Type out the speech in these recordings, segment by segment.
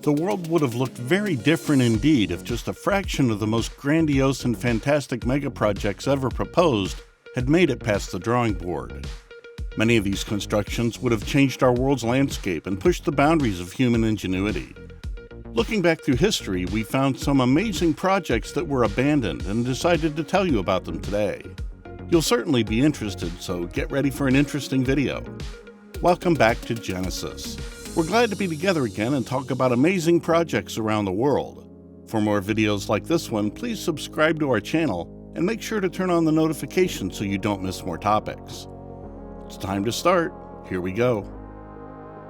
the world would have looked very different indeed if just a fraction of the most grandiose and fantastic megaprojects ever proposed had made it past the drawing board. Many of these constructions would have changed our world's landscape and pushed the boundaries of human ingenuity. Looking back through history, we found some amazing projects that were abandoned and decided to tell you about them today. You'll certainly be interested, so get ready for an interesting video. Welcome back to Genesis. We're glad to be together again and talk about amazing projects around the world. For more videos like this one, please subscribe to our channel and make sure to turn on the notifications so you don't miss more topics. It's time to start. Here we go.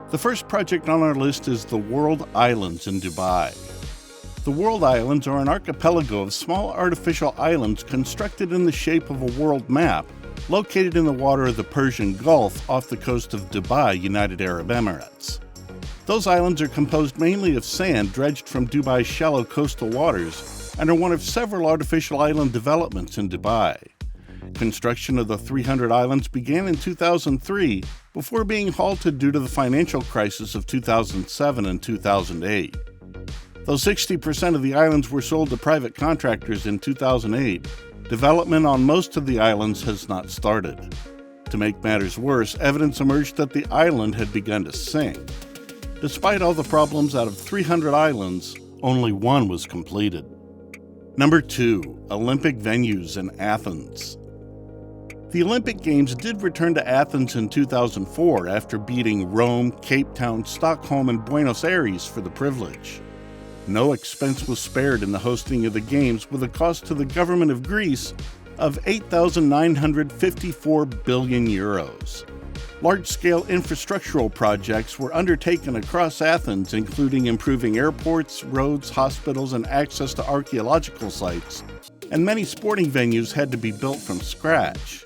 The first project on our list is the World Islands in Dubai. The World Islands are an archipelago of small artificial islands constructed in the shape of a world map, located in the water of the Persian Gulf off the coast of Dubai, United Arab Emirates. Those islands are composed mainly of sand dredged from Dubai's shallow coastal waters and are one of several artificial island developments in Dubai. Construction of the 300 islands began in 2003 before being halted due to the financial crisis of 2007 and 2008. Though 60% of the islands were sold to private contractors in 2008, development on most of the islands has not started. To make matters worse, evidence emerged that the island had begun to sink. Despite all the problems, out of 300 islands, only one was completed. Number 2. Olympic venues in Athens. The Olympic Games did return to Athens in 2004 after beating Rome, Cape Town, Stockholm, and Buenos Aires for the privilege. No expense was spared in the hosting of the Games, with a cost to the government of Greece of 8,954 billion euros. Large-scale infrastructural projects were undertaken across Athens, including improving airports, roads, hospitals, and access to archaeological sites, and many sporting venues had to be built from scratch.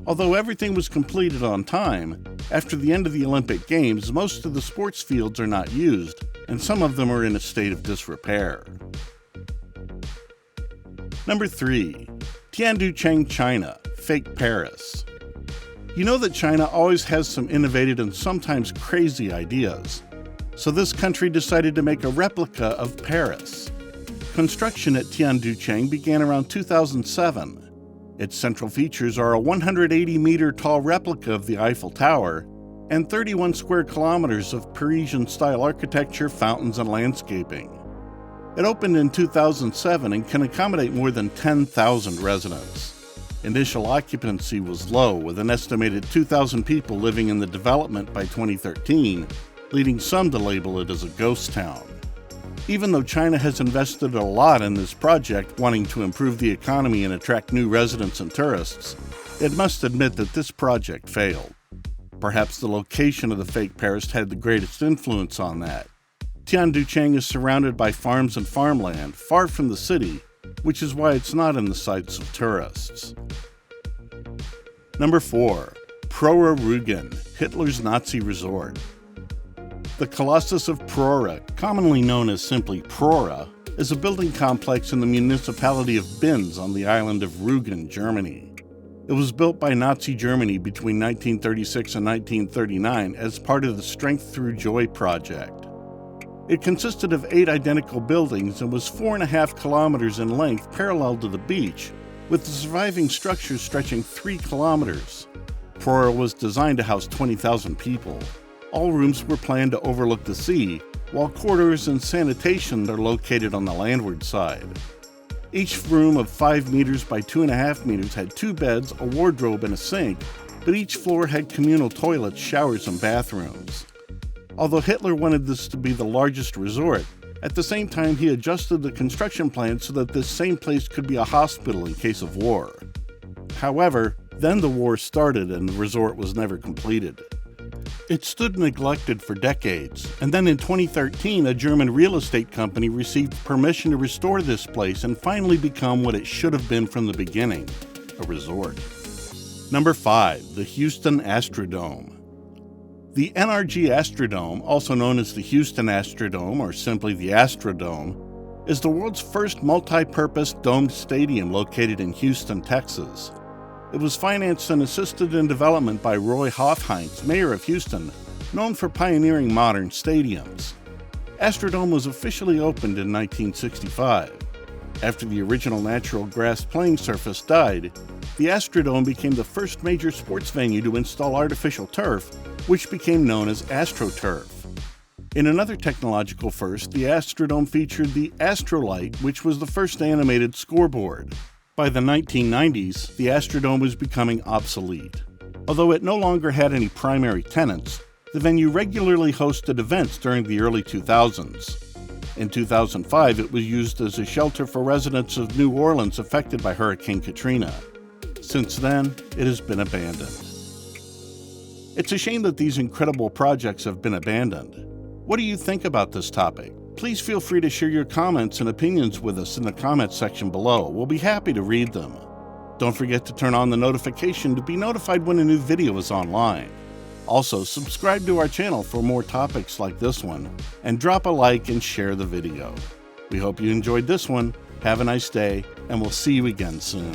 Although everything was completed on time, after the end of the Olympic Games, most of the sports fields are not used, and some of them are in a state of disrepair. Number 3. Tianducheng, China, Fake Paris. You know that China always has some innovative and sometimes crazy ideas, so this country decided to make a replica of Paris. Construction at Tianducheng began around 2007. Its central features are a 180-meter tall replica of the Eiffel Tower and 31 square kilometers of Parisian-style architecture, fountains, and landscaping. It opened in 2007 and can accommodate more than 10,000 residents. Initial occupancy was low, with an estimated 2,000 people living in the development by 2013, leading some to label it as a ghost town. Even though China has invested a lot in this project, wanting to improve the economy and attract new residents and tourists, it must admit that this project failed. Perhaps the location of the fake Paris had the greatest influence on that. Tianducheng is surrounded by farms and farmland, far from the city, which is why it's not in the sights of tourists. Number 4. Prora Rugen, Hitler's Nazi Resort. The Colossus of Prora, commonly known as simply Prora, is a building complex in the municipality of Binz on the island of Rügen, Germany. It was built by Nazi Germany between 1936 and 1939 as part of the Strength Through Joy project. It consisted of 8 identical buildings and was 4.5 kilometers in length, parallel to the beach, with the surviving structures stretching 3 kilometers. Prora was designed to house 20,000 people. All rooms were planned to overlook the sea, while corridors and sanitation are located on the landward side. Each room of 5 meters by 2.5 meters had 2 beds, a wardrobe, and a sink, but each floor had communal toilets, showers, and bathrooms. Although Hitler wanted this to be the largest resort, at the same time he adjusted the construction plan so that this same place could be a hospital in case of war. However, then the war started and the resort was never completed. It stood neglected for decades, and then in 2013 a German real estate company received permission to restore this place and finally become what it should have been from the beginning, a resort. Number 5. The Houston Astrodome. The NRG Astrodome, also known as the Houston Astrodome or simply the Astrodome, is the world's first multi-purpose domed stadium located in Houston, Texas. It was financed and assisted in development by Roy Hofheinz, mayor of Houston, known for pioneering modern stadiums. Astrodome was officially opened in 1965. After the original natural grass playing surface died, the Astrodome became the first major sports venue to install artificial turf, which became known as AstroTurf. In another technological first, the Astrodome featured the Astrolight, which was the first animated scoreboard. By the 1990s, the Astrodome was becoming obsolete. Although it no longer had any primary tenants, the venue regularly hosted events during the early 2000s. In 2005, it was used as a shelter for residents of New Orleans affected by Hurricane Katrina. Since then, it has been abandoned. It's a shame that these incredible projects have been abandoned. What do you think about this topic? Please feel free to share your comments and opinions with us in the comments section below. We'll be happy to read them. Don't forget to turn on the notification to be notified when a new video is online. Also, subscribe to our channel for more topics like this one, and drop a like and share the video. We hope you enjoyed this one. Have a nice day, and we'll see you again soon.